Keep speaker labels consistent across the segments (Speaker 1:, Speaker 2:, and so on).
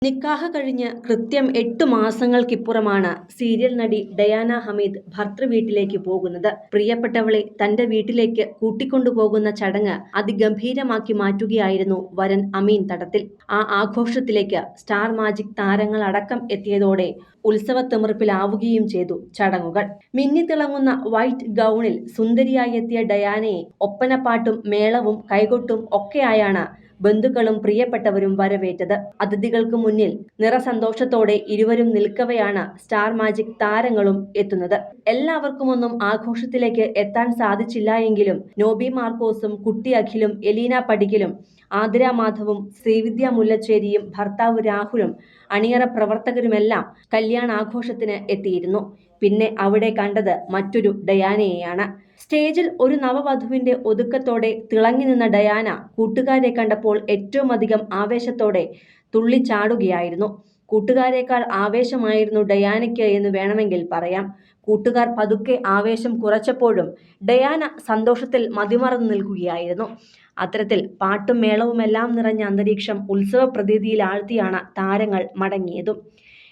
Speaker 1: നിക്കാഹ് കഴിഞ്ഞ് കൃത്യം 8 മാസങ്ങൾക്കിപ്പുറമാണ് സീരിയൽ നടി ഡയാന ഹമീദ് ഭർതൃവീട്ടിലേക്ക് പോകുന്നത്. പ്രിയപ്പെട്ടവളെ തന്റെ വീട്ടിലേക്ക് കൂട്ടിക്കൊണ്ടുപോകുന്ന ചടങ്ങ് അതിഗംഭീരമാക്കി മാറ്റുകയായിരുന്നു വരൻ അമീൻ തടത്തിൽ. ആ ആഘോഷത്തിലേക്ക് സ്റ്റാർ മാജിക് താരങ്ങളടക്കം എത്തിയതോടെ ഉത്സവത്തിമിർപ്പിലാവുകയും ചെയ്തു ചടങ്ങുകൾ. മിന്നിത്തിളങ്ങുന്ന വൈറ്റ് ഗൗണിൽ സുന്ദരിയായി എത്തിയ ഡയാനയെ ഒപ്പനപ്പാട്ടും മേളവും കൈകൊട്ടും ഒക്കെയായാണ് ബന്ധുക്കളും പ്രിയപ്പെട്ടവരും വരവേറ്റത്. അതിഥികൾക്ക് മുന്നിൽ നിറസന്തോഷത്തോടെ ഇരുവരും നിൽക്കവെയാണ് സ്റ്റാർ മാജിക് താരങ്ങളും എത്തുന്നത്. എല്ലാവർക്കുമൊന്നും ആഘോഷത്തിലേക്ക് എത്താൻ സാധിച്ചില്ല എങ്കിലും നോബി മാർക്കോസും കുട്ടി അഖിലും എലീന പടിക്കലും ആതിര മാധവും ശ്രീവിദ്യ മുല്ലച്ചേരിയും ഭർത്താവ് രാഹുലും അണിയറ പ്രവർത്തകരുമെല്ലാം കല്യാണാഘോഷത്തിന് എത്തിയിരുന്നു. പിന്നെ അവിടെ കണ്ടത് മറ്റൊരു ഡയാനയെയാണ്. സ്റ്റേജിൽ ഒരു നവവധുവിന്റെ ഒതുക്കത്തോടെ തിളങ്ങി നിന്ന ഡയാന കൂട്ടുകാരെ കണ്ടപ്പോൾ ഏറ്റവും അധികം ആവേശത്തോടെ തുള്ളിച്ചാടുകയായിരുന്നു. കൂട്ടുകാരെക്കാൾ ആവേശമായിരുന്നു ഡയാനയ്ക്ക് എന്ന് വേണമെങ്കിൽ പറയാം. കൂട്ടുകാർ പതുക്കെ ആവേശം കുറച്ചപ്പോഴും ഡയാന സന്തോഷത്തിൽ മതിമറന്നു നിൽക്കുകയായിരുന്നു. അത്തരത്തിൽ പാട്ടും മേളവുമെല്ലാം നിറഞ്ഞ അന്തരീക്ഷം ഉത്സവ പ്രതീതിയിലാഴ്ത്തിയാണ് താരങ്ങൾ മടങ്ങിയതും.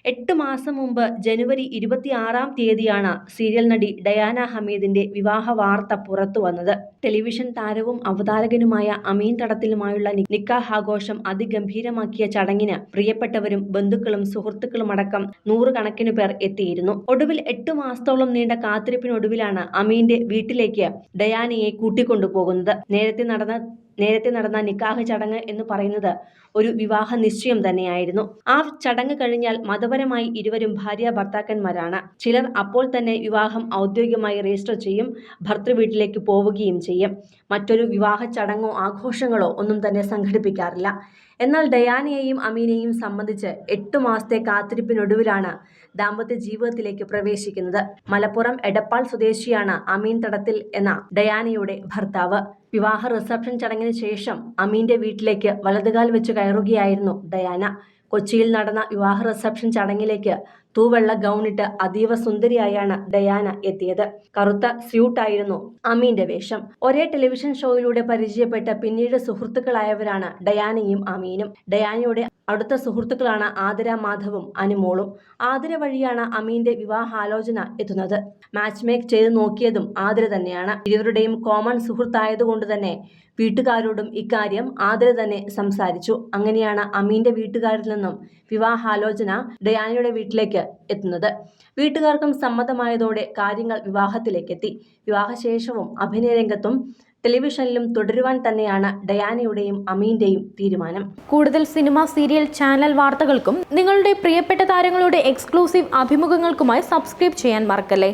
Speaker 1: 8 മാസം മുമ്പ് ജനുവരി 26-ാം തീയതിയാണ് സീരിയൽ നടി ഡയാന ഹമീദിന്റെ വിവാഹ വാർത്ത പുറത്തു വന്നത്. ടെലിവിഷൻ താരവും അവതാരകനുമായ അമീൻ തടത്തിലുമായുള്ള നിക്കാഹ് ആഘോഷം അതിഗംഭീരമാക്കിയ ചടങ്ങിന് പ്രിയപ്പെട്ടവരും ബന്ധുക്കളും സുഹൃത്തുക്കളുമടക്കം നൂറുകണക്കിനു പേർ എത്തിയിരുന്നു. ഒടുവിൽ 8 മാസത്തോളം നീണ്ട കാത്തിരിപ്പിനൊടുവിലാണ് അമീന്റെ വീട്ടിലേക്ക് ഡയാനയെ കൂട്ടിക്കൊണ്ടുപോകുന്നത്. നേരത്തെ നടന്ന നിക്കാഹ് ചടങ്ങ് എന്ന് പറയുന്നത് ഒരു വിവാഹ നിശ്ചയം തന്നെയായിരുന്നു. ആ ചടങ്ങ് കഴിഞ്ഞാൽ മതപരമായി ഇരുവരും ഭാര്യ ഭർത്താക്കന്മാരാണ്. ചിലർ അപ്പോൾ തന്നെ വിവാഹം ഔദ്യോഗികമായി രജിസ്റ്റർ ചെയ്യും, ഭർതൃവീട്ടിലേക്ക് പോവുകയും ചെയ്യും. മറ്റൊരു വിവാഹ ചടങ്ങോ ആഘോഷങ്ങളോ ഒന്നും തന്നെ സംഘടിപ്പിക്കാറില്ല. എന്നാൽ ഡയാനയെയും അമീനെയും സംബന്ധിച്ച് 8 മാസത്തെ കാത്തിരിപ്പിനൊടുവിലാണ് ദാമ്പത്യ ജീവിതത്തിലേക്ക് പ്രവേശിക്കുന്നത്. മലപ്പുറം എടപ്പാൾ സ്വദേശിയാണ് അമീൻ തടത്തിൽ എന്ന ഡയാനയുടെ ഭർത്താവ്. വിവാഹ റിസപ്ഷൻ ചടങ്ങിന് ശേഷം അമീന്റെ വീട്ടിലേക്ക് വലതുകാൽ വെച്ച് കയറുകയായിരുന്നു ഡയാന. കൊച്ചിയിൽ നടന്ന വിവാഹ റിസപ്ഷൻ ചടങ്ങിലേക്ക് തൂവെള്ള ഗൗണിട്ട് അതീവ സുന്ദരിയായാണ് ഡയാന എത്തിയത്. കറുത്ത സ്യൂട്ടായിരുന്നു അമീന്റെ വേഷം. ഒരേ ടെലിവിഷൻ ഷോയിലൂടെ പരിചയപ്പെട്ട പിന്നീട് സുഹൃത്തുക്കളായവരാണ് ഡയാനയും അമീനും. ഡയാനയുടെ അടുത്ത സുഹൃത്തുക്കളാണ് ആതിര മാധവും അനുമോളും. ആതിര വഴിയാണ് അമീന്റെ വിവാഹാലോചന എത്തുന്നത്. മാച്ച് മേക്ക് ചെയ്ത് നോക്കിയതും ആതിര തന്നെയാണ്. ഇരുവരുടെയും കോമൺ സുഹൃത്തായതുകൊണ്ട് തന്നെ വീട്ടുകാരോടും ഇക്കാര്യം ആതിര തന്നെ സംസാരിച്ചു. അങ്ങനെയാണ് അമീന്റെ വീട്ടുകാരിൽ നിന്നും വിവാഹാലോചന ഡയാനയുടെ വീട്ടിലേക്ക് എത്തുന്നത്. വീട്ടുകാർക്കും സമ്മതമായതോടെ കാര്യങ്ങൾ വിവാഹത്തിലേക്കെത്തി. വിവാഹശേഷവും അഭിനയ രംഗത്തും ടെലിവിഷനിലും തുടരുവാൻ തന്നെയാണ് ഡയാനയുടെയും അമീന്റെയും തീരുമാനം.
Speaker 2: കൂടുതൽ സിനിമ, സീരിയൽ, ചാനൽ വാർത്തകൾക്കും നിങ്ങളുടെ പ്രിയപ്പെട്ട താരങ്ങളുടെ എക്സ്ക്ലൂസീവ് അഭിമുഖങ്ങൾക്കുമായി സബ്സ്ക്രൈബ് ചെയ്യാൻ മറക്കല്ലേ.